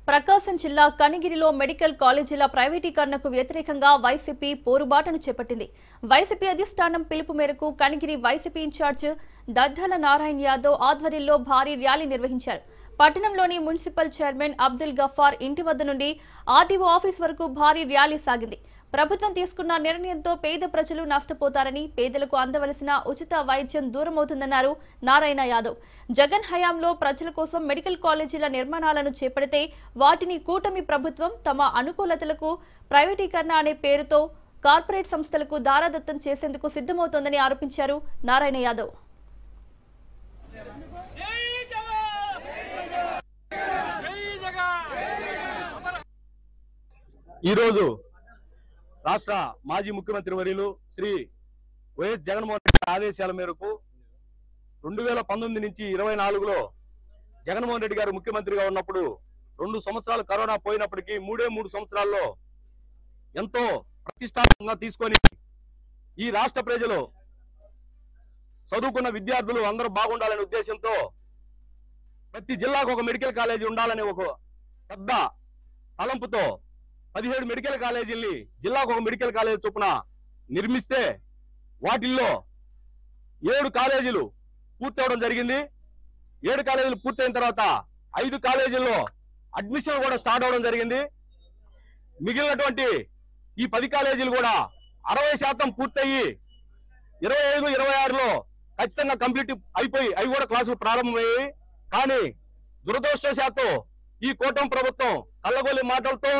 ప్రకాశం జిల్లా కనిగిరిలో మెడికల్ కాలేజీల ప్రైవేటీకరణకు వ్యతిరేకంగా వైసీపీ పోరుబాటను చేపట్టింది. వైసీపీ అధిష్టానం పిలుపు మేరకు కనిగిరి వైసీపీ ఇన్ఛార్జ్ దద్దల నారాయణ యాదవ్ ఆధ్వర్యంలో భారీ ర్యాలీ నిర్వహించారు. పట్టణంలోని మున్సిపల్ చైర్మన్ అబ్దుల్ గఫార్ ఇంటి వద్ద నుండి ఆర్డీఓ ఆఫీస్ వరకు భారీ ర్యాలీ సాగింది. ప్రభుత్వం తీసుకున్న నిర్ణయంతో పేద ప్రజలు నష్టపోతారని, పేదలకు అందవలసిన ఉచిత వైద్యం దూరమవుతుందన్నారు నారాయణ యాదవ్. జగన్ హయాంలో ప్రజల కోసం మెడికల్ కాలేజీల నిర్మాణాలను చేపడితే వాటిని కూటమి ప్రభుత్వం తమ అనుకూలతలకు ప్రైవేటీకరణ అనే పేరుతో కార్పొరేట్ సంస్థలకు దారాదత్తం చేసేందుకు సిద్ధమవుతోందని ఆరోపించారు నారాయణ యాదవ్. ఈరోజు రాష్ట్ర మాజీ ముఖ్యమంత్రి వర్యులు శ్రీ వైఎస్ జగన్మోహన్ రెడ్డి ఆదేశాల మేరకు 2019 నుంచి 24లో జగన్మోహన్ రెడ్డి గారు ముఖ్యమంత్రిగా ఉన్నప్పుడు 2 సంవత్సరాలు కరోనా పోయినప్పటికీ 3 సంవత్సరాల్లో ఎంతో ప్రతిష్టాత్మకంగా తీసుకొని ఈ రాష్ట్ర ప్రజలు చదువుకున్న విద్యార్థులు అందరూ బాగుండాలనే ఉద్దేశంతో ప్రతి జిల్లాకు ఒక మెడికల్ కాలేజీ ఉండాలనే ఒక పెద్ద తలంపుతో 17 మెడికల్ కాలేజీల్ని జిల్లాకు ఒక మెడికల్ కాలేజీ చొప్పున నిర్మిస్తే వాటిల్లో 7 కాలేజీలు పూర్తవడం జరిగింది. 7 కాలేజీలు పూర్తయిన తర్వాత 5 కాలేజీల్లో అడ్మిషన్ కూడా స్టార్ట్ అవడం జరిగింది. మిగిలినటువంటి ఈ 10 కాలేజీలు కూడా 60% పూర్తయి 25-26లో ఖచ్చితంగా కంప్లీట్ అయిపోయి అవి కూడా క్లాసులు ప్రారంభమయ్యాయి. కానీ దురదృష్టవశాత్తు ఈ కూటమి ప్రభుత్వం కళ్ళగొల్లి మాటలతో